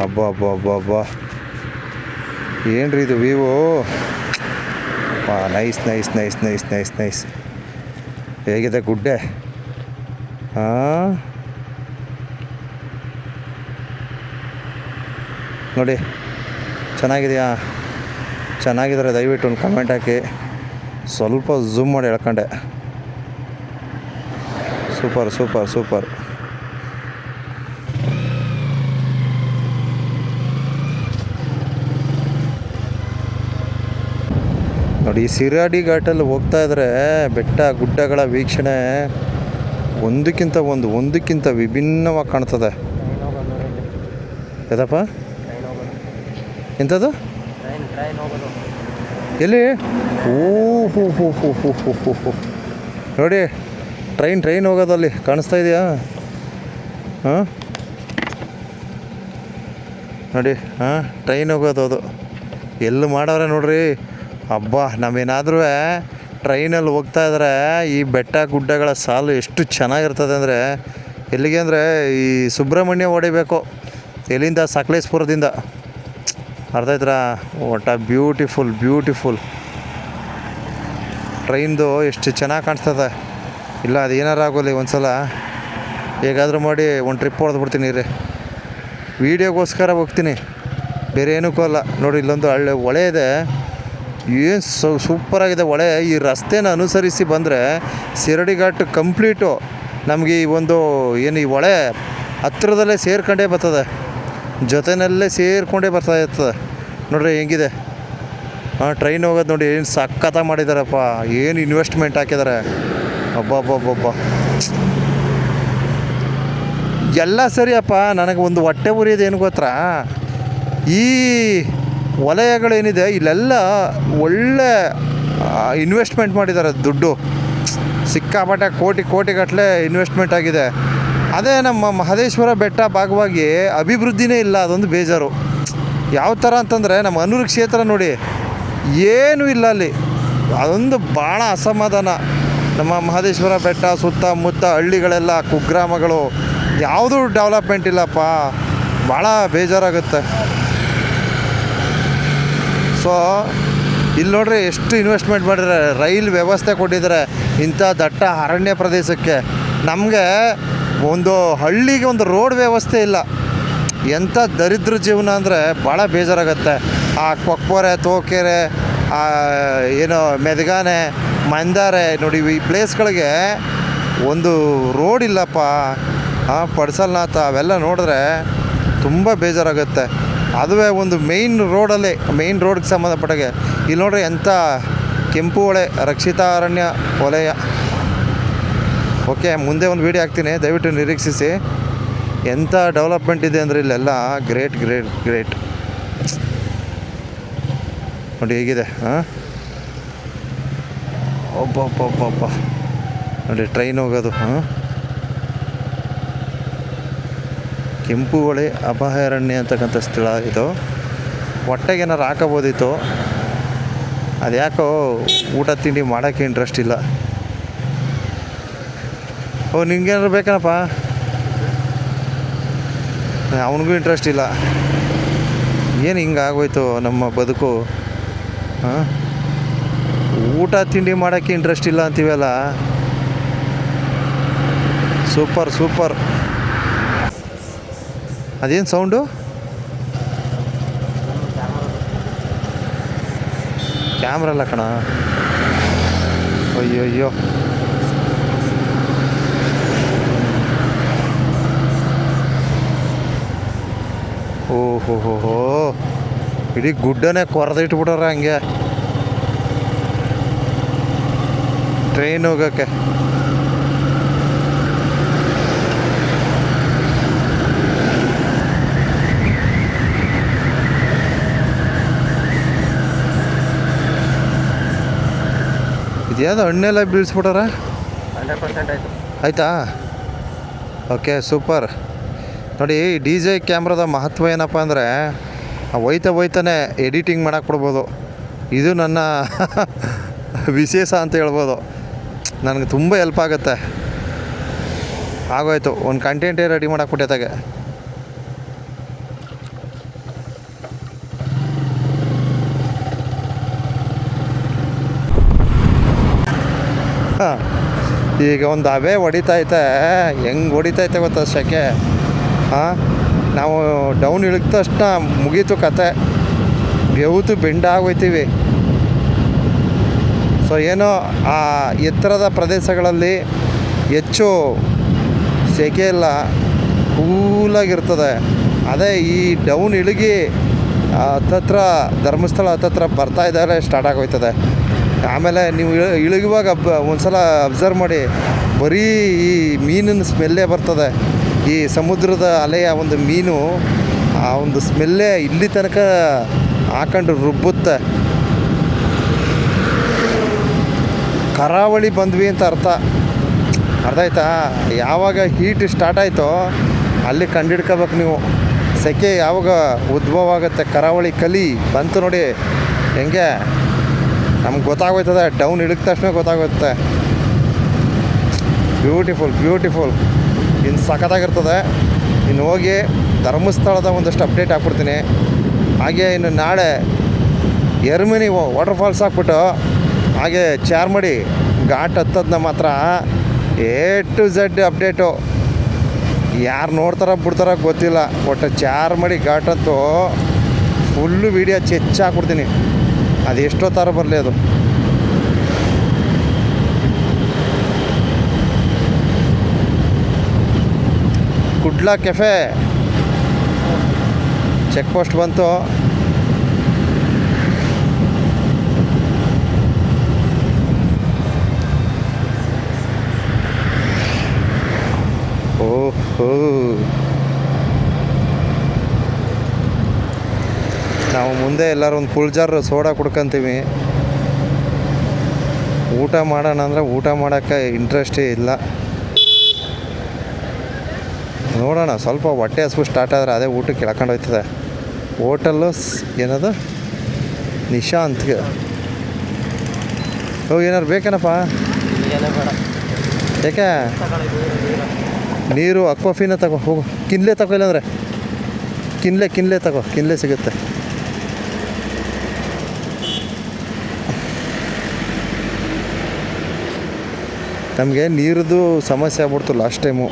ಅಬ್ಬಾ ಅಬ್ಬಾ ಅಬ್ಬಾ ಅಬ್ಬಾ, ಏನು ರೀ ಇದು view. Nice nice nice nice nice nice. ಹೇಗಿದೆ ಗುಡ್ಡೆ? ಹಾಂ ನೋಡಿ, ಚೆನ್ನಾಗಿದೆಯಾ? ಚೆನ್ನಾಗಿದ್ದಾರೆ ದಯವಿಟ್ಟು ಒಂದು ಕಮೆಂಟ್ ಹಾಕಿ. ಸ್ವಲ್ಪ ಝೂಮ್ ಮಾಡಿ ಹೇಳ್ಕೊಂಡೆ. Super super super. ನೋಡಿ, ಸಿರಾಡಿ ಘಾಟಲ್ಲಿ ಹೋಗ್ತಾ ಇದ್ದರೆ ಬೆಟ್ಟ ಗುಡ್ಡಗಳ ವೀಕ್ಷಣೆ ಒಂದಕ್ಕಿಂತ ವಿಭಿನ್ನವಾಗಿ ಕಾಣ್ತದೆ. ಯದಪ್ಪ ಎಂಥದ್ದು? ಎಲ್ಲಿ? ಓಹೋ ಹೋ ಹೋ ಹೋ ಹೋ ಹೋ ಹೋ, ನೋಡಿ ಟ್ರೈನ್ ಹೋಗೋದಲ್ಲಿ ಕಾಣಿಸ್ತಾ ಇದೆಯಾ? ಹಾಂ ನೋಡಿ, ಹಾಂ ಟ್ರೈನ್ ಹೋಗೋದು ಅದು. ಎಲ್ಲಿ ಮಾಡವ್ರೆ ನೋಡ್ರಿ. ಹಬ್ಬ, ನಾವೇನಾದ್ರೂ ಟ್ರೈನಲ್ಲಿ ಹೋಗ್ತಾ ಇದ್ರೆ ಈ ಬೆಟ್ಟ ಗುಡ್ಡಗಳ ಸಾಲು ಎಷ್ಟು ಚೆನ್ನಾಗಿರ್ತದೆ ಅಂದರೆ, ಎಲ್ಲಿಗೆ ಅಂದರೆ ಈ ಸುಬ್ರಹ್ಮಣ್ಯ ಹೊಡಿಬೇಕು. ಎಲ್ಲಿಂದ? ಸಕಲೇಶ್ಪುರದಿಂದ. ಅರ್ಥ ಆಯ್ತಾ? ಒಟ್ಟ ಬ್ಯೂಟಿಫುಲ್ ಟ್ರೈನ್ದು ಎಷ್ಟು ಚೆನ್ನಾಗಿ ಕಾಣಿಸ್ತದೆ. ಇಲ್ಲ ಅದು ಏನಾರು ಆಗೋಲ್ಲ, ಒಂದು ಸಲ ಹೇಗಾದರೂ ಮಾಡಿ ಒಂದು ಟ್ರಿಪ್ ಹೊಡೆದ್ಬಿಡ್ತೀನಿ ರೀ. ವೀಡಿಯೋಗೋಸ್ಕರ ಹೋಗ್ತೀನಿ, ಬೇರೆ ಏನಕ್ಕೂ ಅಲ್ಲ. ನೋಡಿ, ಇಲ್ಲೊಂದು ಹೊಳೆ ಇದೆ. ಏನು ಸೂಪರಾಗಿದೆ ಹೊಳೆ. ಈ ರಸ್ತೆನ ಅನುಸರಿಸಿ ಬಂದರೆ ಶಿರಡಿ ಘಾಟ್ ಕಂಪ್ಲೀಟು ನಮಗೆ ಈ ಒಂದು ಏನು ಈ ಹೊಳೆ ಹತ್ತಿರದಲ್ಲೇ ಸೇರ್ಕೊಂಡೇ ಬರ್ತದೆ, ಜೊತೆಯಲ್ಲೇ ಸೇರ್ಕೊಂಡೇ ಬರ್ತಾ ಇರ್ತದೆ. ನೋಡ್ರಿ ಹೆಂಗಿದೆ. ಹಾಂ ಟ್ರೈನ್ ಹೋಗೋದು ನೋಡಿ, ಏನು ಸಖತ್ತಾಗಿ ಮಾಡಿದ್ದಾರಪ್ಪ. ಏನು ಇನ್ವೆಸ್ಟ್ಮೆಂಟ್ ಹಾಕಿದ್ದಾರೆ. ಅಬ್ಬಬ್ಬಬ್ಬಬ್ಬ, ಎಲ್ಲ ಸರಿಯಪ್ಪ. ನನಗೆ ಒಂದು ಹೊಟ್ಟೆ ಉರಿಯೋದು ಏನು ಗೊತ್ತಾ, ಈ ವಲಯಗಳೇನಿದೆ ಇಲ್ಲೆಲ್ಲ ಒಳ್ಳೆ ಇನ್ವೆಸ್ಟ್ಮೆಂಟ್ ಮಾಡಿದ್ದಾರೆ. ದುಡ್ಡು ಸಿಕ್ಕಾಪಟ್ಟೆ ಕೋಟಿಗಟ್ಟಲೆ ಇನ್ವೆಸ್ಟ್ಮೆಂಟ್ ಆಗಿದೆ. ಅದೇ ನಮ್ಮ ಮಹದೇಶ್ವರ ಬೆಟ್ಟ ಭಾಗವಾಗಿ ಅಭಿವೃದ್ಧಿನೇ ಇಲ್ಲ. ಅದೊಂದು ಬೇಜಾರು. ಯಾವ ಥರ ಅಂತಂದರೆ ನಮ್ಮ ಅನೂರು ಕ್ಷೇತ್ರ ನೋಡಿ, ಏನೂ ಇಲ್ಲ ಅಲ್ಲಿ. ಅದೊಂದು ಭಾಳ ಅಸಮಾಧಾನ. ನಮ್ಮ ಮಹದೇಶ್ವರ ಬೆಟ್ಟ ಸುತ್ತಮುತ್ತ ಹಳ್ಳಿಗಳೆಲ್ಲ ಕುಗ್ರಾಮಗಳು, ಯಾವುದೂ ಡೆವಲಪ್ಮೆಂಟ್ ಇಲ್ಲಪ್ಪ. ಭಾಳ ಬೇಜಾರಾಗುತ್ತೆ. ಸೊ ಇಲ್ಲಿ ನೋಡ್ರಿ ಎಷ್ಟು ಇನ್ವೆಸ್ಟ್ಮೆಂಟ್ ಮಾಡಿದ್ದಾರೆ. ರೈಲ್ ವ್ಯವಸ್ಥೆ ಕೊಟ್ಟಿದ್ದಾರೆ ಇಂಥ ದಟ್ಟ ಅರಣ್ಯ ಪ್ರದೇಶಕ್ಕೆ. ನಮಗೆ ಒಂದು ಹಳ್ಳಿಗೆ ಒಂದು ರೋಡ್ ವ್ಯವಸ್ಥೆ ಇಲ್ಲ. ಎಂಥ ದರಿದ್ರ ಜೀವನ ಅಂದರೆ ಭಾಳ ಬೇಜಾರಾಗುತ್ತೆ. ಆ ಕೊಕ್ಕೋರೆ, ತೋಕೆರೆ, ಏನು ಮೆದಗಾನೆ, ಮಂದಾರೆ ನೋಡಿ, ಈ ಪ್ಲೇಸ್ಗಳಿಗೆ ಒಂದು ರೋಡ್ ಇಲ್ಲಪ್ಪ. ಪಡ್ಸಲ್ನಾಥ ಅವೆಲ್ಲ ನೋಡಿದ್ರೆ ತುಂಬ ಬೇಜಾರಾಗುತ್ತೆ. ಅದುವೇ ಒಂದು ಮೇಯ್ನ್ ರೋಡ್ಗೆ ಸಂಬಂಧಪಟ್ಟಾಗೆ ಇಲ್ಲಿ ನೋಡ್ರಿ ಎಂಥ ಕೆಂಪು ಹೊಳೆ ರಕ್ಷಿತ ಅರಣ್ಯ ವಲಯ. ಓಕೆ, ಮುಂದೆ ಒಂದು ವೀಡಿಯೋ ಹಾಕ್ತೀನಿ, ದಯವಿಟ್ಟು ನಿರೀಕ್ಷಿಸಿ. ಎಂಥ ಡೆವಲಪ್ಮೆಂಟ್ ಇದೆ ಅಂದರೆ ಇಲ್ಲೆಲ್ಲ ಗ್ರೇಟ್ ನೋಡಿ ಹೇಗಿದೆ. ಹಾಂ ಒಬ್ಬ ನೋಡಿ ಟ್ರೈನ್ ಹೋಗೋದು. ಹಾಂ ಕೆಂಪು ಹೊಳೆ ಅಭಯಾರಣ್ಯ ಅಂತಕ್ಕಂಥ ಸ್ಥಳ ಇದು. ಹೊಟ್ಟೆಗೆ ಏನಾರು ಹಾಕೋಬೋದಿತ್ತು, ಅದ್ಯಾಕೋ ಊಟ ತಿಂಡಿ ಮಾಡೋಕ್ಕೆ ಇಂಟ್ರೆಸ್ಟ್ ಇಲ್ಲ. ಓ ನಿಂಗೇನಾರು ಬೇಕನಪ್ಪ? ಅವನಿಗೂ ಇಂಟ್ರೆಸ್ಟ್ ಇಲ್ಲ. ಏನು ಹಿಂಗಾಗೋಯ್ತು ನಮ್ಮ ಬದುಕು. ಹಾಂ ಊಟ ತಿಂಡಿ ಮಾಡೋಕ್ಕೆ ಇಂಟ್ರೆಸ್ಟ್ ಇಲ್ಲ ಅಂತೀವಲ್ಲ. ಸೂಪರ್. ಅದೇನು ಸೌಂಡು? ಕ್ಯಾಮ್ರಾ ಅಲ್ಲ ಕಣ. ಅಯ್ಯೋ ಓಹೋ, ಇಡೀ ಗುಡ್ಡನೇ ಕೊರೆದಿಟ್ಬಿಟ್ಟಾರ ಹಂಗೆ ಟ್ರೈನ್ ಹೋಗೋಕ್ಕೆ. ಇದ್ಯಾವುದು ಹಣ್ಣೆಲ್ಲ ಬೀಳಿಸ್ಬಿಟ್ಟಾರ? 100% ಆಯಿತಾ? Okay, super. ನೋಡಿ, DJ ಕ್ಯಾಮ್ರಾದ ಮಹತ್ವ ಏನಪ್ಪ ಅಂದರೆ ಹೋಯ್ತಾನೆ ಎಡಿಟಿಂಗ್ ಮಾಡೋಕ್ಕೆ ಕೊಡ್ಬೋದು. ಇದು ನನ್ನ ವಿಶೇಷ ಅಂತ ಹೇಳ್ಬೋದು. ನನಗೆ ತುಂಬ ಹೆಲ್ಪ್ ಆಗುತ್ತೆ. ಆಗೋಯ್ತು, ಒಂದು ಕಂಟೆಂಟೇ ರೆಡಿ ಮಾಡೋಕೆ ಕೊಟ್ಟೆತಾಗೆ. ಈಗ ಒಂದು ಹಬೆ ಹೊಡಿತೈತೆ, ಹೆಂಗೆ ಹೊಡಿತೈತೆ ಗೊತ್ತಾ ಸೆಕೆ. ಹಾಂ, ನಾವು ಡೌನ್ ಇಳಿದ ತಕ್ಷಣ ಮುಗೀತು ಕತೆ, ಬೆವ್ತು ಬೆಂಡಾಗೋಯ್ತೀವಿ. ಸೊ ಏನೋ ಆ ಎತ್ತರದ ಪ್ರದೇಶಗಳಲ್ಲಿ ಹೆಚ್ಚು ಸೆಕೆ ಇಲ್ಲ, ಕೂಲಾಗಿರ್ತದೆ. ಅದೇ ಈ ಡೌನ್ ಇಳಿಗಿ ಹತ್ತತ್ರ ಧರ್ಮಸ್ಥಳ ಹತ್ತತ್ರ ಬರ್ತಾ ಇದ್ದಾರೆ ಸ್ಟಾರ್ಟ್ ಆಗೋಯ್ತದೆ. ಆಮೇಲೆ ನೀವು ಇಳಿಗುವಾಗ ಒಂದು ಸಲ ಅಬ್ಸರ್ವ್ ಮಾಡಿ, ಬರೀ ಈ ಮೀನಿನ ಸ್ಮೆಲ್ಲೇ ಬರ್ತದೆ. ಈ ಸಮುದ್ರದ ಅಲೆಯ ಒಂದು ಮೀನು ಆ ಒಂದು ಸ್ಮೆಲ್ಲೇ ಇಲ್ಲಿ ತನಕ ಹಾಕೊಂಡು ರುಬ್ಬುತ್ತೆ. ಕರಾವಳಿ ಬಂದ್ವಿ ಅಂತ ಅರ್ಥ ಆಯ್ತಾ. ಯಾವಾಗ ಹೀಟ್ ಸ್ಟಾರ್ಟ್ ಆಯಿತೋ ಅಲ್ಲಿ ಕಂಡಿಡ್ಕೋಬೇಕು ನೀವು. ಸೆಕೆ ಯಾವಾಗ ಉದ್ಭವ ಆಗುತ್ತೆ, ಕರಾವಳಿ ಕಲಿ ಬಂತು ನೋಡಿ ಹೆಂಗೆ ನಮ್ಗೆ ಗೊತ್ತಾಗೋಯ್ತದೆ. ಡೌನ್ ಇಳಿದ ತಕ್ಷಣ ಗೊತ್ತಾಗುತ್ತೆ. ಬ್ಯೂಟಿಫುಲ್ ಇನ್ನು ಸಖತ್ತಾಗಿರ್ತದೆ. ಇನ್ನು ಹೋಗಿ ಧರ್ಮಸ್ಥಳದ ಒಂದಷ್ಟು ಅಪ್ಡೇಟ್ ಹಾಕ್ಬಿಡ್ತೀನಿ. ಹಾಗೆ ಇನ್ನು ನಾಳೆ ಎರ್ಮಿನಿ ವಾಟರ್ ಫಾಲ್ಸ್ ಹಾಕ್ಬಿಟ್ಟು ಹಾಗೆ ಚಾರ್ಮಡಿ ಘಾಟ್ ಹತ್ತದನ್ನ ಮಾತ್ರ A to Z ಅಪ್ಡೇಟು. ಯಾರು ನೋಡ್ತಾರ ಬಿಡ್ತಾರ ಗೊತ್ತಿಲ್ಲ, ಒಟ್ಟು ಚಾರ್ಮಡಿ ಘಾಟ್ ಅಂತೂ ಫುಲ್ಲು ವೀಡಿಯೋ ಹಾಕ್ಬಿಡ್ತೀನಿ. ಅದು ಎಷ್ಟೋ ಥರ ಬರಲಿ ಅದು. ಕುಡ್ಲಾ ಕೆಫೆ ಚೆಕ್ ಪೋಸ್ಟ್ ಬಂತು. ಓಹೋ, ನಾವು ಮುಂದೆ ಎಲ್ಲರೂ ಒಂದು ಫುಲ್ ಜಾರ್ ಸೋಡಾ ಕುಡ್ಕೊಂತೀವಿ. ಊಟ ಮಾಡೋಣ ಅಂದರೆ ಊಟ ಮಾಡೋಕ್ಕೆ ಇಂಟ್ರೆಸ್ಟೇ ಇಲ್ಲ. ನೋಡೋಣ, ಸ್ವಲ್ಪ ಹೊಟ್ಟೆ ಹಸ್ವು ಸ್ಟಾರ್ಟ್ ಆದರೆ ಅದೇ ಊಟಕ್ಕೆ ಕೆಳ್ಕೊಂಡು ಹೋಯ್ತದೆ. ಹೋಟೆಲ್ಲು ಏನದು ನಿಶಾಂತ್ಗೆ ಹೋಗಿ ಏನಾರು ಬೇಕೇನಪ್ಪ? ಯಾಕೆ ನೀರು ಅಕ್ವಾಫಿನ ತಗೋ ಹೋಗು. ಕಿನ್ಲೆ ತಗೋ, ಇಲ್ಲಾಂದರೆ ಕಿನ್ಲೆ ತಗೋ, ಕಿನ್ಲೆ ಸಿಗುತ್ತೆ. ನಮಗೆ ನೀರದ್ದು ಸಮಸ್ಯೆ ಆಗ್ಬಿಡ್ತು ಲಾಸ್ಟ್ ಟೈಮು,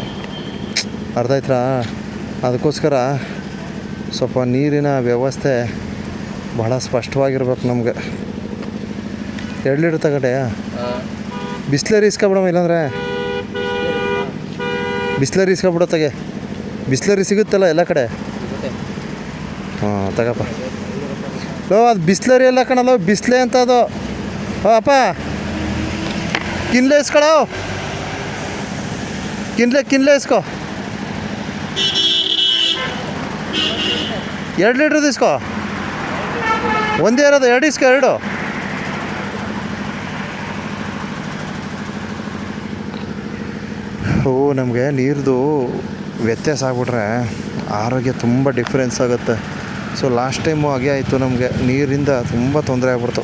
ಅರ್ಥ ಆಯ್ತಾ. ಅದಕ್ಕೋಸ್ಕರ ಸ್ವಲ್ಪ ನೀರಿನ ವ್ಯವಸ್ಥೆ ಭಾಳ ಸ್ಪಷ್ಟವಾಗಿರ್ಬೇಕು ನಮಗೆ. 2 ಲೀಟ್ರ್ ತಗೊಂಡೆ. ಬಿಸ್ಲರಿ ಇಸ್ಕೊಬಿಡಮ್ಮ, ಇಲ್ಲಾಂದರೆ ಬಿಸ್ಲರಿ ಇಸ್ಕೊಬಿಡೋತ್ತಾಗೆ. ಬಿಸ್ಲರಿ ಸಿಗುತ್ತಲ್ಲ ಎಲ್ಲ ಕಡೆ. ಹಾಂ ತಗಪ್ಪ. ಅದು ಬಿಸ್ಲರಿ ಎಲ್ಲ ಕಣಲ್ಲ, ಬಿಸ್ಲೆ ಅಂತ ಅದು. ಅಪ್ಪ ಕಿನ್ಲೆ ಇಸ್ಕೊಳೋ, ಕಿನ್ಲೆ ಇಸ್ಕೊ. 2 ಲೀಟ್ರದ್ದು ಇಸ್ಕೊ. ಒಂದೇ ಇರೋದು, 2 ಇಸ್ಕೊ, 2. ನಮಗೆ ನೀರ್ದು ವ್ಯತ್ಯಾಸ ಆಗ್ಬಿಟ್ರೆ ಆರೋಗ್ಯ ತುಂಬ ಡಿಫ್ರೆನ್ಸ್ ಆಗುತ್ತೆ. ಸೊ ಲಾಸ್ಟ್ ಟೈಮು ಹಾಗೆ ಆಯಿತು, ನಮಗೆ ನೀರಿಂದ ತುಂಬ ತೊಂದರೆ ಆಗ್ಬಿಡ್ತು.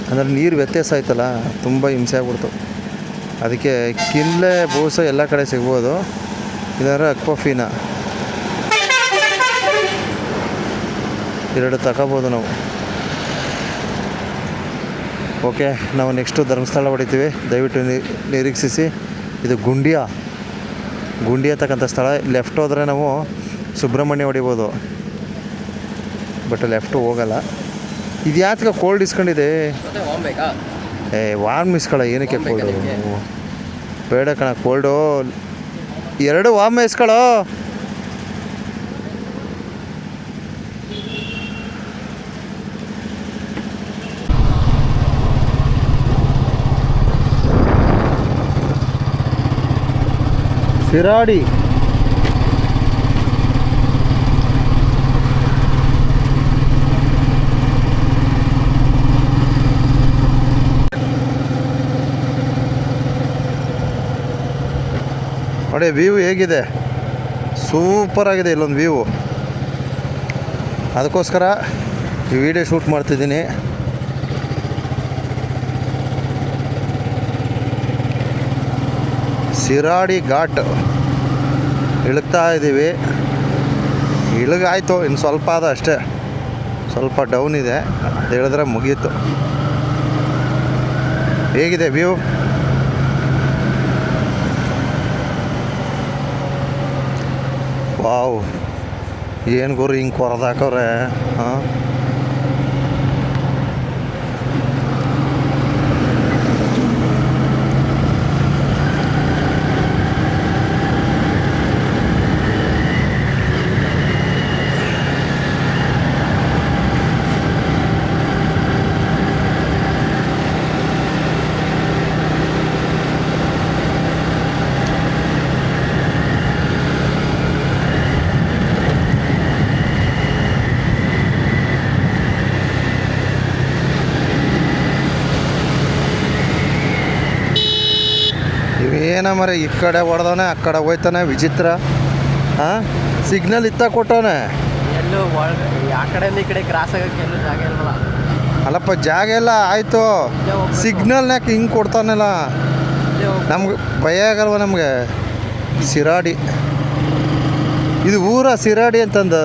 ಅಂದರೆ ನೀರು ವ್ಯತ್ಯಾಸ ಆಯ್ತಲ್ಲ, ತುಂಬ ಹಿಂಸೆ ಆಗ್ಬಿಡ್ತು. ಅದಕ್ಕೆ ಕಿನ್ಲೆ ಬೋಸ ಎಲ್ಲ ಕಡೆ ಸಿಗ್ಬೋದು, ಇಲ್ಲಾಂದ್ರೆ ಅಕ್ವಾಫಿನ 2 ತಗೋಬೋದು ನಾವು. ಓಕೆ, ನಾವು ನೆಕ್ಸ್ಟು ಧರ್ಮಸ್ಥಳ ಹೊಡಿತೀವಿ, ದಯವಿಟ್ಟು ನಿರೀಕ್ಷಿಸಿ. ಇದು ಗುಂಡಿಯ ತಕ್ಕಂಥ ಸ್ಥಳ. ಲೆಫ್ಟ್ ಹೋದರೆ ನಾವು ಸುಬ್ರಹ್ಮಣ್ಯ ಹೊಡಿಬೋದು, ಬಟ್ ಲೆಫ್ಟು ಹೋಗಲ್ಲ. ಇದು ಯಾಕೆ ಕೋಲ್ಡ್ ಇಸ್ಕೊಂಡಿದೆ? ವಾರ್ಮ್ ಇಸ್ಕೊಳ್ಳೋ, ಏನಕ್ಕೆ ಕೋಲ್ಡು? ಬೇಡ ಕಣ ಕೋಲ್ಡು, 2 ವಾರ್ಮ್ ಇಸ್ಕೊಳ್ಳೋ. ಶಿರಾಡಿ ನೋಡಿ, ವ್ಯೂ ಹೇಗಿದೆ, ಸೂಪರ್ ಆಗಿದೆ ಇಲ್ಲೊಂದು ವ್ಯೂ. ಅದಕ್ಕೋಸ್ಕರ ಈ ವಿಡಿಯೋ ಶೂಟ್ ಮಾಡ್ತಿದ್ದೀನಿ. ಶಿರಾಡಿ ಘಾಟ್ ಇಳುಗ್ತಾ ಇದ್ದೀವಿ. ಇಳುಗಾಯಿತು, ಇನ್ನು ಸ್ವಲ್ಪ ಅದು ಅಷ್ಟೇ, ಸ್ವಲ್ಪ ಡೌನ್ ಇದೆ, ಅದು ಇಳಿದ್ರೆ ಮುಗೀತು. ಹೇಗಿದೆ ವ್ಯೂ? ವಾವ್, ಏನು ಗುರು ಹಿಂಗೆ ಕೊರದಾಕವ್ರೆ. ಹಾಂ, ಇವೇನ ಮರ ಈ ಕಡೆ ಹೊಡೆದವನೆ ಆ ಕಡೆ ಹೋಯ್ತಾನೆ, ವಿಚಿತ್ರ. ಹಾಂ, ಸಿಗ್ನಲ್ ಇತ್ತ ಕೊಟ್ಟವನೆ. ಎಲ್ಲೂ ಆ ಕಡೆಯಿಂದ ಈ ಕಡೆ ಕ್ರಾಸ್ ಆಗೋಕ್ಕೆ ಎಲ್ಲೂ ಜಾಗ ಇಲ್ವಲ್ಲ. ಅಲ್ಲಪ್ಪ, ಜಾಗ ಎಲ್ಲ ಆಯಿತು, ಸಿಗ್ನಲ್ನಾಗ ಹಿಂಗೆ ಕೊಡ್ತಾನಲ್ಲ. ನಮ್ಗೆ ಭಯ ಆಗಲ್ವ ನಮಗೆ? ಸಿರಾಡಿ ಇದು ಊರ, ಸಿರಾಡಿ ಅಂತಂದ.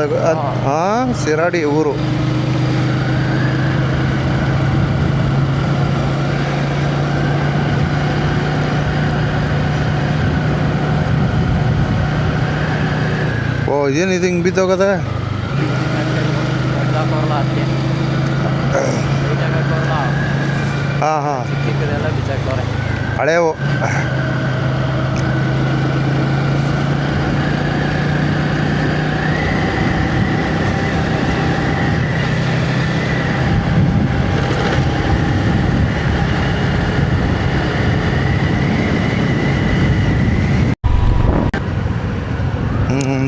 ಹಾಂ, ಸಿರಾಡಿ ಊರು. ಓ, ಇದೇನು ಇದು ಹಿಂಗೆ ಬಿದ್ದೋಗದ? ಹಾಂ ಹಾಂ, ಚಿಕ್ಕದೆಲ್ಲ ಬಿಚ್ಚಾಕ್ತವ್ರೆ ಹಳೇವು.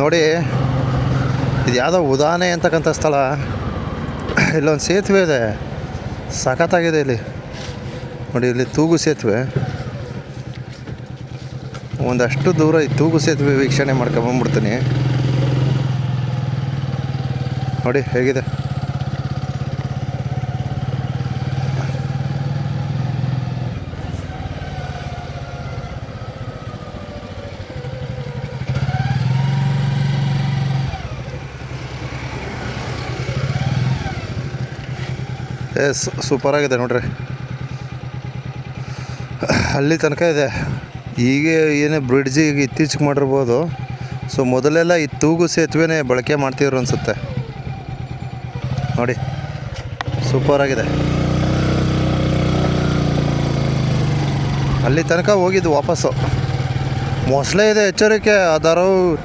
ನೋಡಿ, ಇದು ಯಾವುದೋ ಉದಾನೆ ಅಂತಕ್ಕಂಥ ಸ್ಥಳ. ಇಲ್ಲೊಂದು ಸೇತುವೆ ಇದೆ, ಸಖತ್ತಾಗಿದೆ ಇಲ್ಲಿ ನೋಡಿ. ಇಲ್ಲಿ ತೂಗು ಸೇತುವೆ, ಒಂದಷ್ಟು ದೂರ ಈ ತೂಗು ಸೇತುವೆ ವೀಕ್ಷಣೆ ಮಾಡ್ಕೊಂಬಂದ್ಬಿಡ್ತೀನಿ. ನೋಡಿ ಹೇಗಿದೆ. ಸೂಪರಾಗಿದೆ ನೋಡ್ರಿ. ಅಲ್ಲಿ ತನಕ ಇದೆ. ಈಗ ಏನೇ ಬ್ರಿಡ್ಜ್ ಈಗ ಇತ್ತೀಚೆಗೆ ಮಾಡಿರ್ಬೋದು. ಸೊ ಮೊದಲೆಲ್ಲ ಈ ತೂಗು ಸೇತುವೆನೇ ಬಳಕೆ ಮಾಡ್ತಿದ್ರು ಅನಿಸುತ್ತೆ. ನೋಡಿ, ಸೂಪರಾಗಿದೆ. ಅಲ್ಲಿ ತನಕ ಹೋಗಿದ್ದು ವಾಪಸ್ಸು. ಮೊಸಳೆ ಇದೆ, ಎಚ್ಚರಿಕೆ. ಅದರ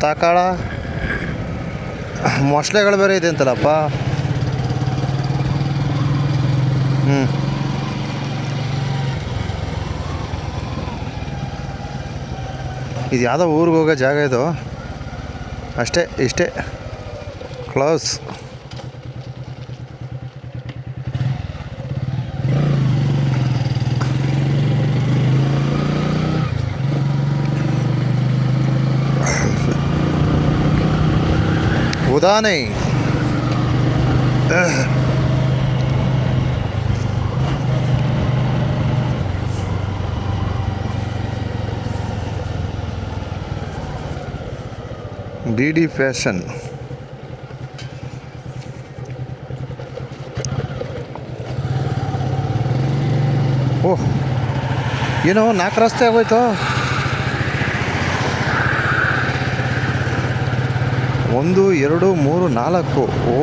ತಾಕಾಳ ಮೊಸಳೆಗಳು ಬೇರೆ ಇದೆ ಅಂತಲ್ಲಪ್ಪ. ಇದು ಯಾವುದೋ ಊರಿಗೆ ಹೋಗೋ ಜಾಗ ಇದು ಅಷ್ಟೇ. ಇಷ್ಟೇ, ಕ್ಲೋಸ್. ಉದಾನೆ. ಡಿ ಫ್ಯಾಷನ್. ಓಹ್, ಏನೋ 4 ರಸ್ತೆ ಆಗೋಯ್ತು. 1 2 3 4. ಓ,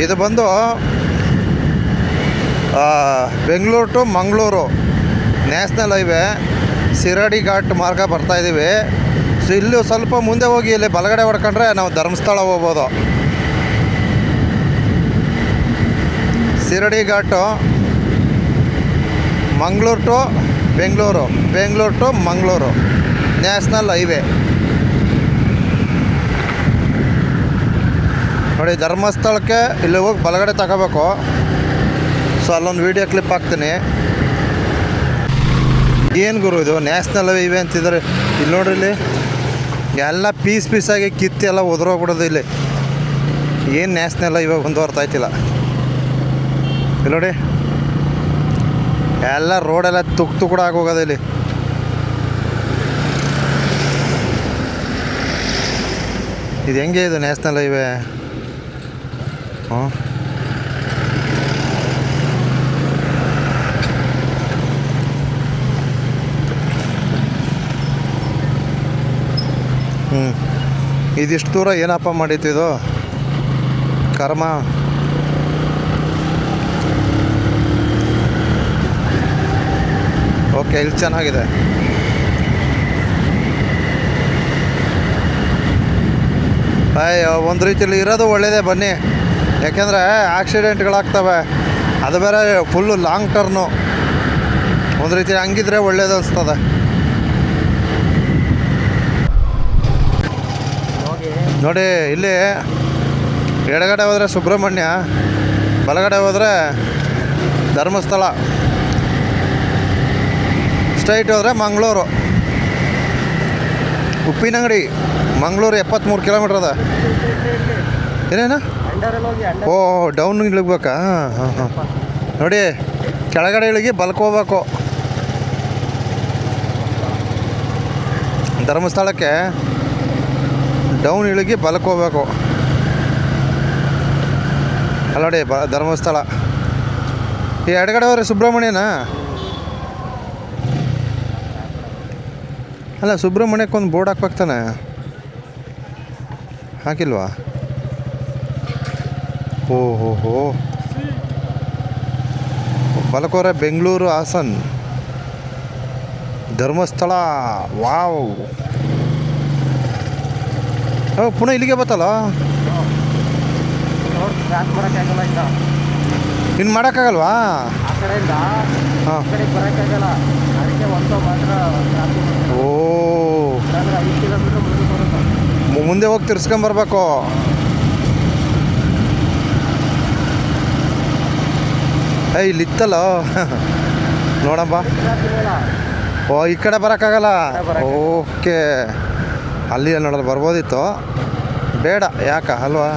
ಇದು ಬಂದು Bengaluru to Mangaluru national highway Shiradi Ghat ಮಾರ್ಗ ಬರ್ತಾಯಿದ್ದೀವಿ. ಸೊ ಇಲ್ಲಿ ಸ್ವಲ್ಪ ಮುಂದೆ ಹೋಗಿ ಇಲ್ಲಿ ಬಲಗಡೆ ಹೊಡ್ಕೊಂಡ್ರೆ ನಾವು ಧರ್ಮಸ್ಥಳ ಹೋಗ್ಬೋದು. Shiradi Ghat Mangaluru to Bengaluru, Bengaluru to Mangaluru national highway. ನೋಡಿ, ಧರ್ಮಸ್ಥಳಕ್ಕೆ ಇಲ್ಲಿ ಹೋಗಿ ಬಲಗಡೆ ತಗೋಬೇಕು. ಸೊ ಅಲ್ಲೊಂದು ವೀಡಿಯೋ ಕ್ಲಿಪ್ ಹಾಕ್ತೀನಿ. ಏನು ಗುರು ಇದು ನ್ಯಾಷನಲ್ ಹೈವೇ ಅಂತಿದ್ದಾರೆ. ಇಲ್ಲಿ ನೋಡ್ರಿ, ಇಲ್ಲಿ ಎಲ್ಲ ಪೀಸಾಗಿ ಕಿತ್ತಿ ಎಲ್ಲ ಉದುರೋಗ್ಬಿಡೋದು. ಇಲ್ಲಿ ಏನು ನ್ಯಾಷನಲ್ ಹೈವೇ ಒಂದು ಅರ್ಥ ಆಯ್ತಿಲ್ಲ. ಇಲ್ಲಿ ನೋಡಿ, ಎಲ್ಲ ರೋಡೆಲ್ಲ ತುಕ್ಕು ಕೂಡ ಆಗೋಗೋದು ಇಲ್ಲಿ. ಇದು ಹೆಂಗೆ ಇದು ನ್ಯಾಷನಲ್ ಹೈವೇ? ಇದಿಷ್ಟು ದೂರ ಏನಪ್ಪ ಮಾಡಿತ್ತು ಇದು ಕರ್ಮ. ಓಕೆ, ಇಲ್ಲಿ ಚೆನ್ನಾಗಿದೆ. ಅಯ್ಯೋ, ಒಂದು ರೀತಿಯಲ್ಲಿ ಇರೋದು ಒಳ್ಳೆಯದೇ ಬನ್ನಿ. ಯಾಕೆಂದರೆ ಆಕ್ಸಿಡೆಂಟ್ಗಳಾಗ್ತವೆ, ಅದು ಬೇರೆ ಫುಲ್ಲು ಲಾಂಗ್ ಟರ್ನು. ಒಂದು ರೀತಿ ಹಂಗಿದ್ರೆ ಒಳ್ಳೇದು ಅನಿಸ್ತದೆ. ನೋಡಿ, ಇಲ್ಲಿ ಎಡಗಡೆ ಹೋದರೆ ಸುಬ್ರಹ್ಮಣ್ಯ, ಬಲಗಡೆ ಹೋದರೆ ಧರ್ಮಸ್ಥಳ, ಸ್ಟ್ರೈಟ್ ಹೋದರೆ ಮಂಗಳೂರು. ಉಪ್ಪಿನಂಗಡಿ ಮಂಗಳೂರು 73 ಕಿಲೋಮೀಟ್ರ್ ಅದ. ಏನೇನು? ಓ, ಡೌನ್ ಇಳಿಗ್ಬೇಕಾ? ಹಾಂ ಹಾಂ. ನೋಡಿ, ಕೆಳಗಡೆ ಇಳಿಗಿ ಬಲ್ಕ್ ಹೋಗ್ಬೇಕು ಧರ್ಮಸ್ಥಳಕ್ಕೆ. ಡೌನ್ ಇಳಿಗಿ ಬಲ್ಕ್ ಹೋಗ್ಬೇಕು. ಅಲ್ಲ ನೋಡಿ, ಧರ್ಮಸ್ಥಳ. ಈ ಎಡಗಡೆ ಹೋದ್ರೆ ಸುಬ್ರಹ್ಮಣ್ಯನಾ? ಅಲ್ಲ, ಸುಬ್ರಹ್ಮಣ್ಯಕ್ಕೊಂದು ಬೋರ್ಡ್ ಹಾಕ್ಬೇಕಾನೆ, ಹಾಕಿಲ್ವಾ? ಓಹೋ, ಬಲಕೋರೆ ಬೆಂಗಳೂರು, ಹಾಸನ್, ಧರ್ಮಸ್ಥಳ. ವಾವ್, ಪುನಃ ಇಲ್ಲಿಗೆ ಬತ್ತಲ್ಲ. ಇನ್ನು ಮಾಡೋಕ್ಕಾಗಲ್ವಾ? ಹಾಂ. ಓ, ಮುಂದೆ ಹೋಗಿ ತಿರ್ಸ್ಕೊಂಬರ್ಬೇಕು. ಇಲ್ಲಿತ್ತಲ್ಲ, ನೋಡಪ್ಪ. ಓ, ಈ ಕಡೆ ಬರೋಕ್ಕಾಗಲ್ಲ. ಓಕೆ, ಅಲ್ಲಿ ನೋಡೋದು ಬರ್ಬೋದಿತ್ತು, ಬೇಡ. ಯಾಕ ಅಲ್ವಾ?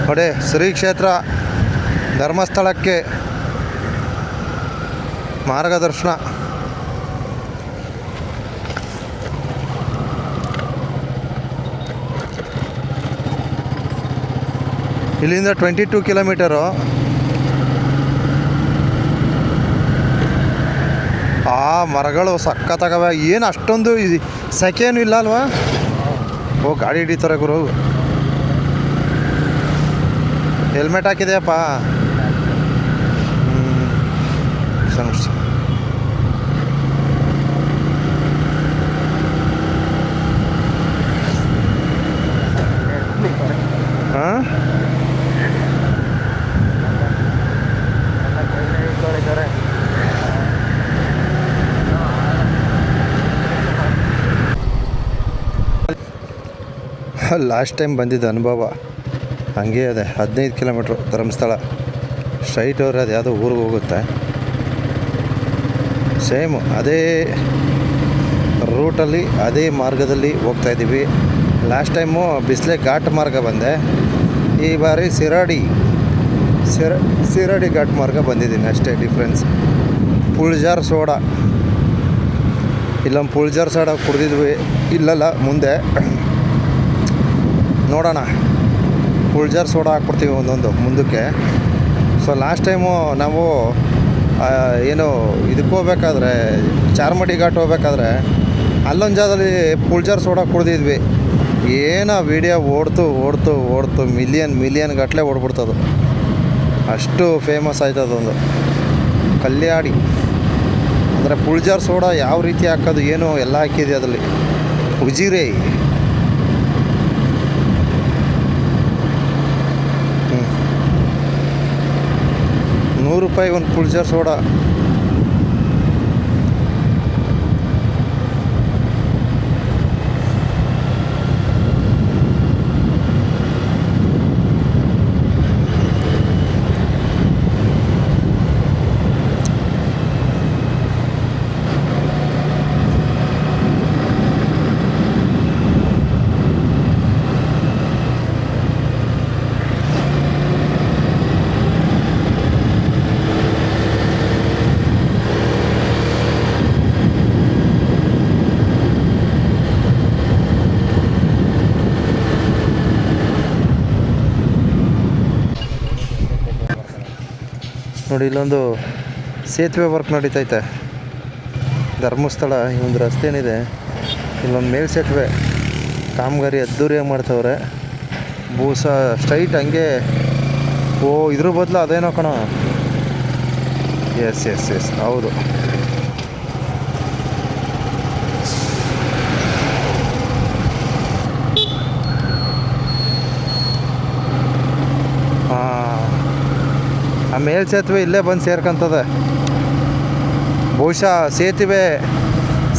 ನೋಡಿ, ಶ್ರೀ ಕ್ಷೇತ್ರ ಧರ್ಮಸ್ಥಳಕ್ಕೆ ಮಾರ್ಗದರ್ಶನ. ಇಲ್ಲಿಂದ 22 ಕಿಲೋಮೀಟರು. ಆ ಮರಗಳು ಸಖತ್ತಾಗವೆ. ಏನು ಅಷ್ಟೊಂದು ಸೆಕೆನೂ ಇಲ್ಲ ಅಲ್ವಾ? ಓ, ಗಾಡಿ ಹಿಡಿತಾರೆ ಗುರು. ಹೆಲ್ಮೆಟ್ ಹಾಕಿದೆಯಪ್ಪ? ಹಾಂ, ಲಾಸ್ಟ್ ಟೈಮ್ ಬಂದಿದ್ದ ಅನುಭವ ಹಂಗೆ ಅದೇ. 15 ಕಿಲೋಮೀಟ್ರು ಧರ್ಮಸ್ಥಳ. ಸ್ಟ್ರೈಟ್ ಹೋದ್ರೆ ಅದು ಯಾವುದೋ ಊರಿಗೆ ಹೋಗುತ್ತೆ. ಸೇಮ್ ಅದೇ ರೂಟಲ್ಲಿ, ಅದೇ ಮಾರ್ಗದಲ್ಲಿ ಹೋಗ್ತಾಯಿದ್ದೀವಿ. ಲಾಸ್ಟ್ ಟೈಮು ಬಿಸ್ಲೆ ಘಾಟ್ ಮಾರ್ಗ ಬಂದೆ, ಈ ಬಾರಿ ಶಿರಾಡಿ ಘಾಟ್ ಮಾರ್ಗ ಬಂದಿದ್ದೀನಿ. ಅಷ್ಟೇ ಡಿಫ್ರೆನ್ಸ್. ಪುಳ್ಜಾರ್ ಸೋಡಾ, ಇಲ್ಲೊಂದು ಪುಳ್ಜಾರ್ ಸೋಡಾ ಕುಡ್ದಿದ್ವಿ. ಇಲ್ಲಲ್ಲ, ಮುಂದೆ ನೋಡೋಣ. ಪುಳ್ಜಾರ್ ಸೋಡಾ ಹಾಕ್ಬಿಡ್ತೀವಿ ಒಂದೊಂದು ಮುಂದಕ್ಕೆ. ಸೊ ಲಾಸ್ಟ್ ಟೈಮು ನಾವು ಏನು ಇದಕ್ಕೆ ಹೋಗ್ಬೇಕಾದ್ರೆ, ಚಾರ್ಮಡಿ ಘಾಟ್ ಹೋಗ್ಬೇಕಾದ್ರೆ ಅಲ್ಲೊಂದು ಜಾಗದಲ್ಲಿ ಪುಳ್ಜಾರ್ ಸೋಡಾ ಕುಡ್ದಿದ್ವಿ. ಏನೋ ವೀಡಿಯೋ ಓಡ್ತು ಮಿಲಿಯನ್ ಗಟ್ಟಲೆ ಓಡ್ಬಿಡ್ತದು. ಅಷ್ಟು ಫೇಮಸ್ ಆಯ್ತದೊಂದು ಕಲ್ಯಾಡಿ. ಅಂದರೆ ಪುಳ್ಜಾರ್ ಸೋಡಾ ಯಾವ ರೀತಿ ಹಾಕೋದು, ಏನು ಎಲ್ಲ ಹಾಕಿದೆ ಅದರಲ್ಲಿ. ಉಜಿರೆ 100 ರೂಪಾಯಿ ಒಂದು ಪುಳ್ಜಾರ್ ಸೋಡಾ. ನೋಡಿ ಇಲ್ಲೊಂದು ಸೇತುವೆ ವರ್ಕ್ ನಡೀತೈತೆ. ಧರ್ಮಸ್ಥಳ ಈ ಒಂದು ರಸ್ತೆ ಏನಿದೆ, ಇಲ್ಲೊಂದು ಮೇಲ್ಸೇತುವೆ ಕಾಮಗಾರಿ ಅದ್ದೂರಿಯಾಗಿ ಮಾಡ್ತವ್ರೆ. ಬೂಸ ಸ್ಟ್ರೈಟ್ ಹಂಗೆ. ಓ ಇದ್ರ ಬದಲು ಅದೇನೋ ಕಣ. ಎಸ್ ಎಸ್ ಎಸ್ ಹೌದು. ಆ ಮೇಲ್ಸೇತುವೆ ಇಲ್ಲೇ ಬಂದು ಸೇರ್ಕೊಂತದೆ. ಬಹುಶಃ ಸೇತುವೆ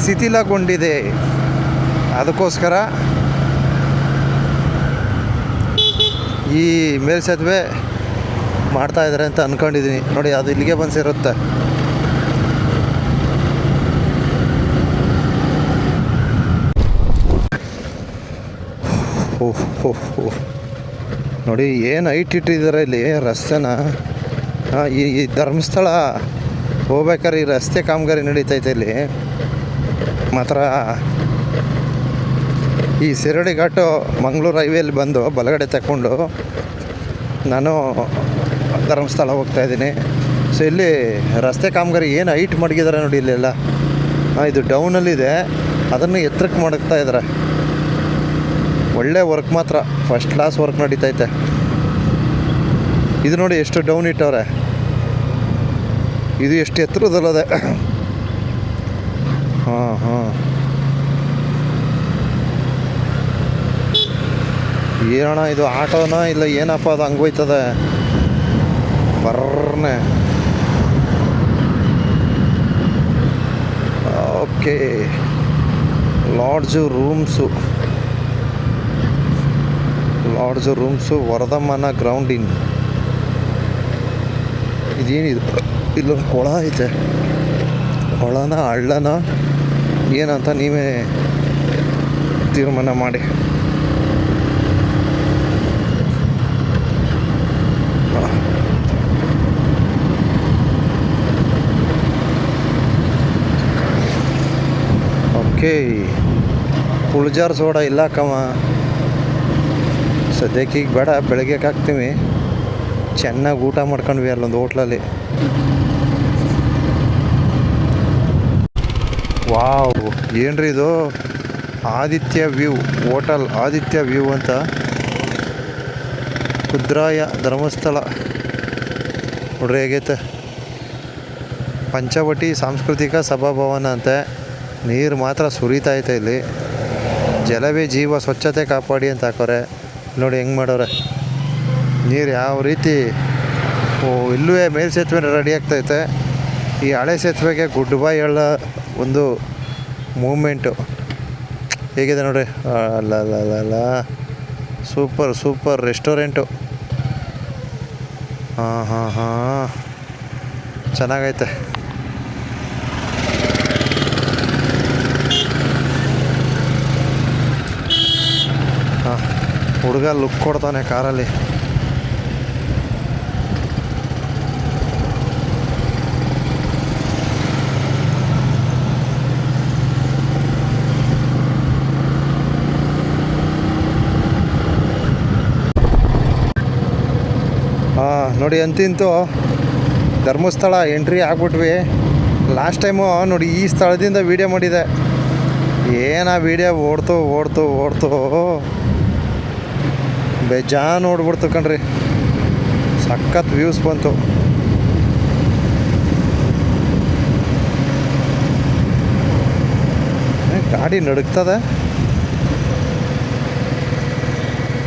ಶಿಥಿಲಗೊಂಡಿದೆ, ಅದಕ್ಕೋಸ್ಕರ ಈ ಮೇಲ್ಸೇತುವೆ ಮಾಡ್ತಾಯಿದ್ದಾರೆ ಅಂತ ಅಂದ್ಕೊಂಡಿದ್ದೀನಿ. ನೋಡಿ ಅದು ಇಲ್ಲಿಗೆ ಬಂದು ಸೇರುತ್ತೆ. ಓಹ್ ಓಹ್ ಓಹ್ ನೋಡಿ ಏನು ಹೈಟ್ ಇಟ್ಟಿದ್ದಾರೆ ಇಲ್ಲಿ ರಸ್ತೆನ. ಈ ಧರ್ಮಸ್ಥಳ ಹೋಗ್ಬೇಕಾದ್ರೆ ಈ ರಸ್ತೆ ಕಾಮಗಾರಿ ನಡೀತೈತೆ ಇಲ್ಲಿ ಮಾತ್ರ. ಈ ಶಿರಡಿ ಘಾಟು ಮಂಗಳೂರು ಹೈವೇಲಿ ಬಂದು ಬಲಗಡೆ ತಗೊಂಡು ನಾನು ಧರ್ಮಸ್ಥಳ ಹೋಗ್ತಾಯಿದ್ದೀನಿ. ಸೊ ಇಲ್ಲಿ ರಸ್ತೆ ಕಾಮಗಾರಿ ಏನು ಹೈಟ್ ಮಡಗಿದ್ದಾರೆ ನೋಡಿ ಇಲ್ಲೆಲ್ಲ. ಇದು ಡೌನಲ್ಲಿದೆ, ಅದನ್ನು ಎತ್ತರಕ್ಕೆ ಮಡಗ್ತಾ ಇದ್ದಾರೆ. ಒಳ್ಳೆ ವರ್ಕ್ ಮಾತ್ರ, ಫಸ್ಟ್ ಕ್ಲಾಸ್ ವರ್ಕ್ ನಡೀತೈತೆ. ಇದು ನೋಡಿ ಎಷ್ಟು ಡೌನ್ ಇಟ್ಟವ್ರೆ, ಇದು ಎಷ್ಟು ಎತ್ತರದಲ್ಲದೆ. ಹಾಂ ಹಾಂ ಏನಣ್ಣ ಇದು ಆಟೋನ ಇಲ್ಲ ಏನಪ್ಪ ಅದು ಹಂಗೋಯ್ತದೆ ಬರ್ನೆ. ಓಕೆ ಲಾಡ್ಜು ರೂಮ್ಸು ವರದಮ್ಮನ ಗ್ರೌಂಡಿನ್. ಇದೇನಿದು, ಇಲ್ಲೊಂದು ಕೊಳ ಐತೆ. ಕೊಳನ ಹಳ್ಳನ ಏನಂತ ನೀವೇ ತೀರ್ಮಾನ ಮಾಡಿ. ಓಕೆ ಪುಳ್ಜಾರ್ ಸೋಡಾ ಇಲ್ಲ ಕಮ್ಮ ಸದ್ಯಕ್ಕೆ, ಈಗ ಬೇಡ, ಬೆಳಗ್ಗೆ ಹಾಕ್ತೀವಿ. ಚೆನ್ನಾಗಿ ಊಟ ಮಾಡ್ಕೊಂಡ್ವಿ ಅಲ್ಲೊಂದು ಹೋಟ್ಲಲ್ಲಿ. ವಾವ್ ಏನ್ರಿ ಇದು, Aditya view hotel, Aditya view ಅಂತ. ಕುದ್ರಾಯ ಧರ್ಮಸ್ಥಳ ನೋಡ್ರಿ ಹೇಗೈತೆ. ಪಂಚವಟಿ ಸಾಂಸ್ಕೃತಿಕ ಸಭಾಭವನ ಅಂತೆ. ನೀರು ಮಾತ್ರ ಸುರಿತೈತೆ ಇಲ್ಲಿ. ಜಲವೇ ಜೀವ, ಸ್ವಚ್ಛತೆ ಕಾಪಾಡಿ ಅಂತ ಹಾಕೋರೆ. ನೋಡಿ ಹೆಂಗೆ ಮಾಡೋರೆ ನೀರು ಯಾವ ರೀತಿ. ಇಲ್ಲೂ ಮೇಲ್ಸೇತುವೆ ರೆಡಿ ಆಗ್ತೈತೆ. ಈ ಹಳೆ ಸೇತುವೆಗೆ ಗುಡ್ ಬೈ ಹೇಳೋ ಒಂದು ಮೂಮೆಂಟು ಹೇಗಿದೆ ನೋಡಿ. ಅಲ್ಲ ಸೂಪರ್ ರೆಸ್ಟೋರೆಂಟು. ಹಾಂ ಚೆನ್ನಾಗೈತೆ. ಹುಡುಗ ಲುಕ್ ಕೊಡ್ತಾನೆ ಕಾರಲ್ಲಿ. ನೋಡಿ ಅಂತಿಂತೂ ಧರ್ಮಸ್ಥಳ ಎಂಟ್ರಿ ಆಗ್ಬಿಟ್ವಿ. ಲಾಸ್ಟ್ ಟೈಮು ನೋಡಿ ಈ ಸ್ಥಳದಿಂದ ವೀಡಿಯೋ ಮಾಡಿದೆ. ಏನಾ ವೀಡಿಯೋ ಓಡ್ತು ಬೇಜಾನ್ ನೋಡ್ಬಿಡ್ತು ಕಣ್ರಿ. ಸಖತ್ ವ್ಯೂಸ್ ಬಂತು. ಗಾಡಿ ನಡುಗ್ತದೆ.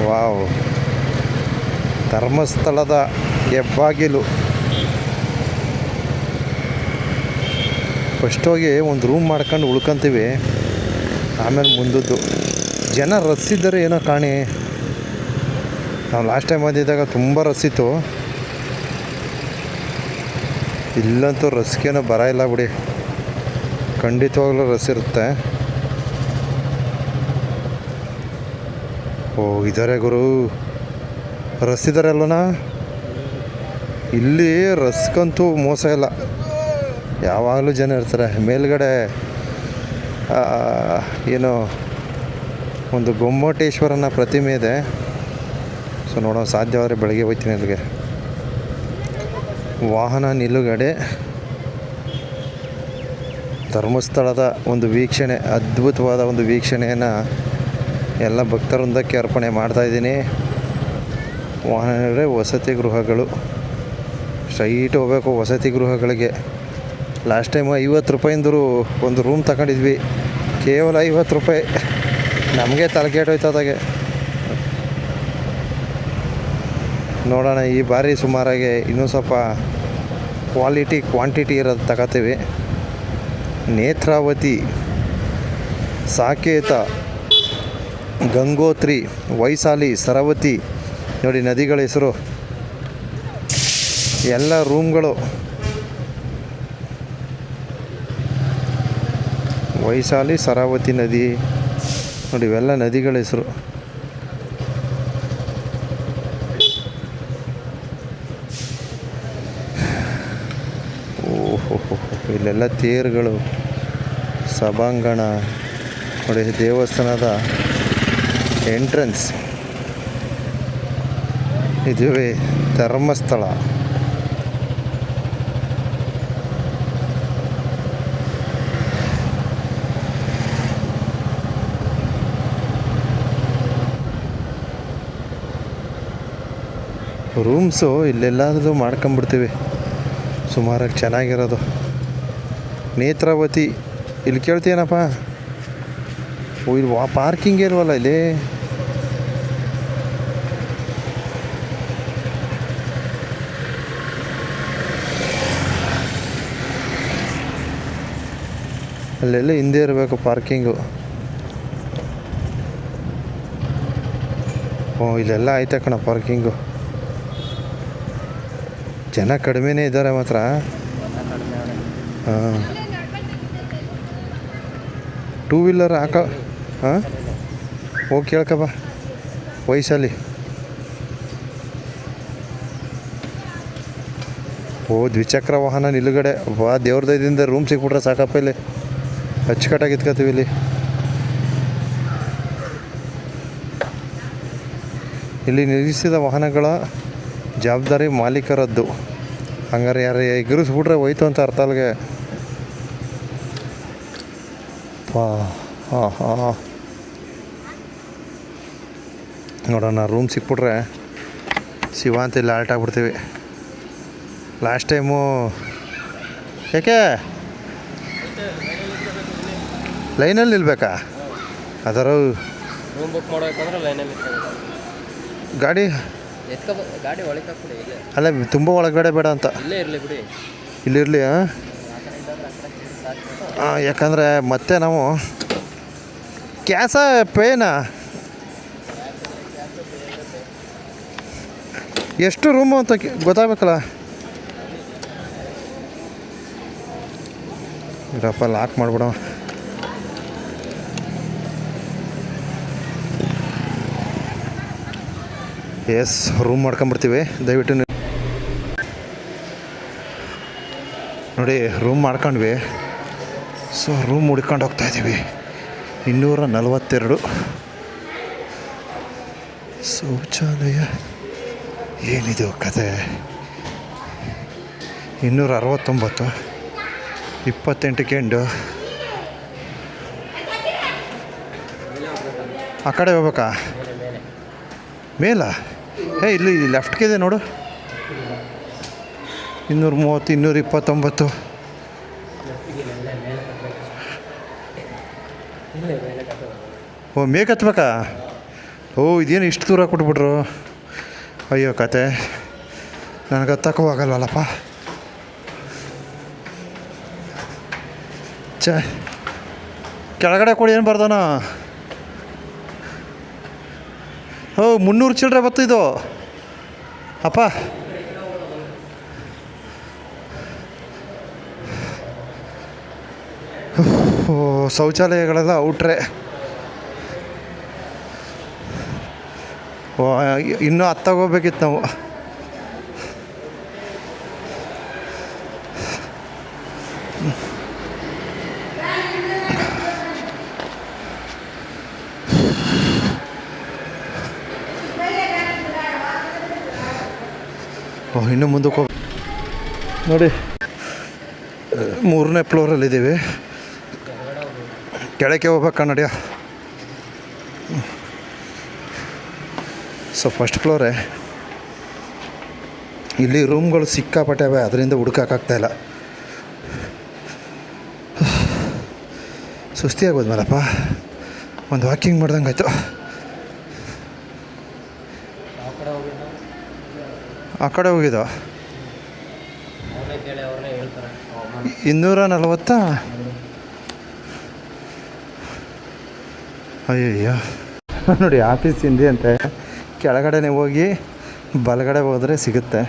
ವಾವ್ ಧರ್ಮಸ್ಥಳದ ಹೆಬ್ಬಾಗಿಲು. ಫಸ್ಟ್ ಹೋಗಿ ಒಂದು ರೂಮ್ ಮಾಡ್ಕೊಂಡು ಉಳ್ಕೊಂತೀವಿ, ಆಮೇಲೆ ಮುಂದದ್ದು. ಜನ ರಸ್ಸಿದ್ದರೆ ಏನೋ ಕಾಣಿ. ನಾವು ಲಾಸ್ಟ್ ಟೈಮ್ ಬಂದಿದ್ದಾಗ ತುಂಬ ರಸ್ಸಿತ್ತು. ಇಲ್ಲಂತೂ ರಸ್ಗೇನೋ ಬರ ಇಲ್ಲ ಬಿಡಿ, ಖಂಡಿತವಾಗ್ಲೂ ರಸ್ ಇರುತ್ತೆ. ಓ ಇದ್ದಾರೆ ಗುರು, ರಸ್ಸಿದ್ದಾರೆ ಅಲ್ಲನಾ. ಇಲ್ಲಿ ರಸ್ಗಂತೂ ಮೋಸ ಇಲ್ಲ, ಯಾವಾಗಲೂ ಜನ ಇರ್ತಾರೆ. ಮೇಲ್ಗಡೆ ಏನು ಒಂದು ಗೊಮ್ಮಟೇಶ್ವರನ ಪ್ರತಿಮೆ ಇದೆ. ಸೊ ನೋಡೋ ಸಾಧ್ಯವಾದರೆ ಬೆಳಗ್ಗೆ ಹೋಗ್ತೀನಿ ಅಲ್ಲಿಗೆ. ವಾಹನ ನಿಲುಗಡೆ, ಧರ್ಮಸ್ಥಳದ ಒಂದು ವೀಕ್ಷಣೆ, ಅದ್ಭುತವಾದ ಒಂದು ವೀಕ್ಷಣೆಯನ್ನು ಎಲ್ಲ ಭಕ್ತವೃಂದಕ್ಕೆ ಅರ್ಪಣೆ ಮಾಡ್ತಾಯಿದ್ದೀನಿ. ವಾಹನ ನಿಲುಗಡೆ, ವಸತಿ ಗೃಹಗಳು, ಸ್ಟ್ರೈಟ್ ಹೋಗಬೇಕು ವಸತಿ ಗೃಹಗಳಿಗೆ. ಲಾಸ್ಟ್ ಟೈಮು 50 ರೂಪಾಯಿಂದರು ಒಂದು ರೂಮ್ ತಗೊಂಡಿದ್ವಿ, ಕೇವಲ 50 ರೂಪಾಯಿ. ನಮಗೆ ತಲೆಕೆಟ್ಟೋಯ್ತದಾಗೆ. ನೋಡೋಣ, ಈ ಬಾರಿ ಸುಮಾರಾಗಿ ಇನ್ನೂ ಸ್ವಲ್ಪ ಕ್ವಾಂಟಿಟಿ ಇರೋದು ತಗೋತೀವಿ. ನೇತ್ರಾವತಿ, ಸಾಕೇತ, ಗಂಗೋತ್ರಿ, ವೈಶಾಲಿ, ಸರವತಿ, ನೋಡಿ ನದಿಗಳ ಹೆಸರು, ಎಲ್ಲ ರೂಮ್ಗಳು. ವೈಶಾಲಿ, ಸರಾವತಿ ನದಿ, ನೋಡಿ ಇವೆಲ್ಲ ನದಿಗಳ ಹೆಸರು. ಓಹೋ, ಇಲ್ಲೆಲ್ಲ ತೇರುಗಳು, ಸಭಾಂಗಣ, ನೋಡಿ ದೇವಸ್ಥಾನದ ಎಂಟ್ರೆನ್ಸ್. ಇದುವೇ ಧರ್ಮಸ್ಥಳ. ರೂಮ್ಸು ಇಲ್ಲೆಲ್ಲಾದರೂ ಮಾಡ್ಕೊಂಬಿಡ್ತೀವಿ, ಸುಮಾರಾಗಿ ಚೆನ್ನಾಗಿರೋದು. ನೇತ್ರಾವತಿ, ಇಲ್ಲಿ ಕೇಳ್ತೀನಪ್ಪ, ಇಲ್ಲಿ ಪಾರ್ಕಿಂಗ್ ಇಲ್ವಲ್ಲ ಇಲ್ಲಿ. ಅಲ್ಲೆಲ್ಲ ಹಿಂದೆ ಇರಬೇಕು ಪಾರ್ಕಿಂಗು. ಇಲ್ಲೆಲ್ಲ ಆಯ್ತಾ ಕಣ ಪಾರ್ಕಿಂಗು. ಜನ ಕಡಿಮೆನೇ ಇದ್ದಾರೆ ಮಾತ್ರ. ಹಾಂ, 2 ವೀಲರ್ ಹಾಕೋ. ಹಾಂ, ಹೋಗಿ ಕೇಳ್ಕಪ್ಪ. ವೈಶಾಲಿ, ದ್ವಿಚಕ್ರ ವಾಹನ ನಿಲುಗಡೆ. ದೇವ್ರ ದಯದಿಂದ ರೂಮ್ ಸಿಕ್ಬಿಟ್ರೆ ಸಾಕಪ್ಪ, ಇಲ್ಲಿ ಅಚ್ಚುಕಟ್ಟಾಗಿ ಇತ್ಕೋತೀವಿ. ಇಲ್ಲಿ ನಿಲ್ಲಿಸಿದ ವಾಹನಗಳ ಜವಾಬ್ದಾರಿ ಮಾಲೀಕರದ್ದು. ಹಂಗಾರೆ ಯಾರು ಎಗರಿಸ್ಬಿಟ್ರೆ ಹೋಯ್ತು ಅಂತ ಅರ್ಥ ಅಲ್ಲಿಗೆ. ಹಾಂ, ನೋಡೋಣ, ರೂಮ್ ಸಿಕ್ಬಿಟ್ರೆ ಶಿವ ಅಂತ ಇಲ್ಲಿ ಆಲ್ಟ್ ಆಗ್ಬಿಡ್ತೀವಿ. ಲಾಸ್ಟ್ ಟೈಮು ಯಾಕೆ ಲೈನಲ್ಲಿ ನಿಲ್ಬೇಕಾ? ಅದರ ರೂಮ್ ಬುಕ್ ಮಾಡಬೇಕಂದ್ರೆ ಲೈನಲ್ಲಿ ಗಾಡಿ ಗಾಡಿ ಒಳಗೆ ಹಾಕ್ಬಿಡಿ. ಅಲ್ಲ, ತುಂಬ ಒಳಗಡೆ ಬೇಡ ಅಂತ. ಇಲ್ಲೇ ಇರಲಿ ಬಿಡಿ, ಇಲ್ಲಿರಲಿ. ಹಾಂ, ಯಾಕಂದರೆ ಮತ್ತೆ ನಾವು ಕ್ಯಾಸ ಪೇನಾ ಎಷ್ಟು ರೂಮು ಅಂತ ಗೊತ್ತಾಗಬೇಕಲ್ಲ. ಇರಪ್ಪ, ಲಾಕ್ ಮಾಡಿಬಿಡೋ. ಎಸ್, ರೂಮ್ ಮಾಡ್ಕೊಂಬಿಡ್ತೀವಿ ದಯವಿಟ್ಟು. ನೋಡಿ, ರೂಮ್ ಮಾಡ್ಕೊಂಡ್ವಿ. ಸೊ ರೂಮ್ ಹುಡ್ಕೊಂಡು ಹೋಗ್ತಾಯಿದ್ದೀವಿ. 242 ಶೌಚಾಲಯ. ಏನಿದು ಕತೆ? 269, 28 ಕೆಂಡು. ಆ ಕಡೆ ಹೋಗ್ಬೇಕಾ? ಮೇಲ? ಇಲ್ಲಿ ಲೆಫ್ಟ್ಗಿದೆ ನೋಡು. 230, 229. ಮೇಕ್ ಹತ್ಬೇಕಾ? ಇದೇನು ಇಷ್ಟು ದೂರ ಕೊಟ್ಬಿಟ್ರು? ಅಯ್ಯೋ ಕತೆ, ನನಗೆ ಹತ್ತಕ್ಕೂ ಆಗಲ್ವಲ್ಲಪ್ಪ. ಕೆಳಗಡೆ ಕೊಡಿ, ಏನು ಬರ್ದಾನ? 300 ಚಿಲ್ಲರೆ ಬತ್ತಿದು ಅಪ್ಪ. ಶೌಚಾಲಯಗಳೆಲ್ಲ ಔಟ್ರೆ. ಇನ್ನೂ ಹತ್ತಾಗೋಗ್ಬೇಕಿತ್ತು ನಾವು. ಇನ್ನೂ ಮುಂದಕ್ಕೆ ಹೋಗಿ. ನೋಡಿ 3ನೇ ಫ್ಲೋರಲ್ಲಿದ್ದೀವಿ. ಕೆಳಕ್ಕೆ ಹೋಗ್ಬೇಕಾ ನಡಿಯೋ. ಸೊ ಫಸ್ಟ್ ಫ್ಲೋರೇ. ಇಲ್ಲಿ ರೂಮ್ಗಳು ಸಿಕ್ಕಾಪಟ್ಟೆ ಅದರಿಂದ ಹುಡುಕಾಗ್ತಾಯಿಲ್ಲ. ಸುಸ್ತಿ ಆಗೋದ್ಮೇಲಪ್ಪ ಒಂದು ವಾಕಿಂಗ್ ಮಾಡ್ದಂಗೆ ಆಯಿತು. ಆ ಕಡೆ ಹೋಗಿದ್ದೋ 240. ಅಯ್ಯಯ್ಯೋ ನೋಡಿ ಆಫೀಸ್ ಹಿಂದೆ ಅಂತೆ. ಕೆಳಗಡೆನೇ ಹೋಗಿ ಬಲಗಡೆ ಹೋದರೆ ಸಿಗುತ್ತೆ.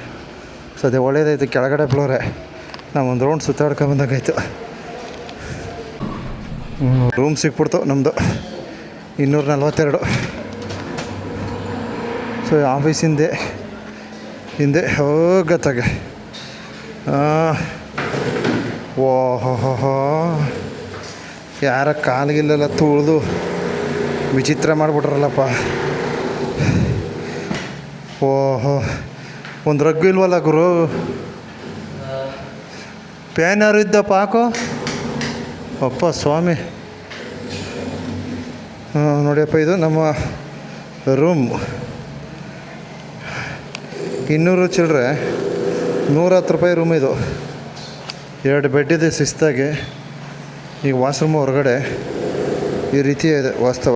ಸೊ ಅದೇ ಒಳ್ಳೇದಾಯಿತು, ಕೆಳಗಡೆ ಫ್ಲೋರೇ. ನಾವು ಒಂದು ರೌಂಡ್ ಸುತ್ತಾಡ್ಕೊಂಬಂದಾಗಾಯ್ತು. ರೂಮ್ ಸಿಕ್ಬಿಡ್ತು ನಮ್ಮದು 242. ಸೊ ಆಫೀಸ್ ಹಿಂದೆ ಹೋಗತ್ತಾಗೆ. ಓಹೋ ಯಾರ ಕಾಲಿಗಿಲ್ಲೆಲ್ಲ ತುಳಿದು ವಿಚಿತ್ರ ಮಾಡಿಬಿಟ್ರಲ್ಲಪ್ಪ. ಓಹೋ ಒಂದು ರಗ್ಗು ಇಲ್ವಲ್ಲ ಗುರು. ಪ್ಯಾನ್ ಯಾರು ಇದ್ದಪ್ಪ ಹಾಕೋ. ಅಪ್ಪ ಸ್ವಾಮಿ. ನೋಡಿಯಪ್ಪ ಇದು ನಮ್ಮ ರೂಮ್. 200 ಚಿಲ್ಲರೆ, 110 ರೂಪಾಯಿ ರೂಮ್ ಇದು. 2 ಬೆಡ್ ಇದೆ ಶಿಸ್ತಾಗಿ. ಈಗ ವಾಶ್ರೂಮ್ ಹೊರಗಡೆ ಈ ರೀತಿ ಇದೆ ವಾಸ್ತವ.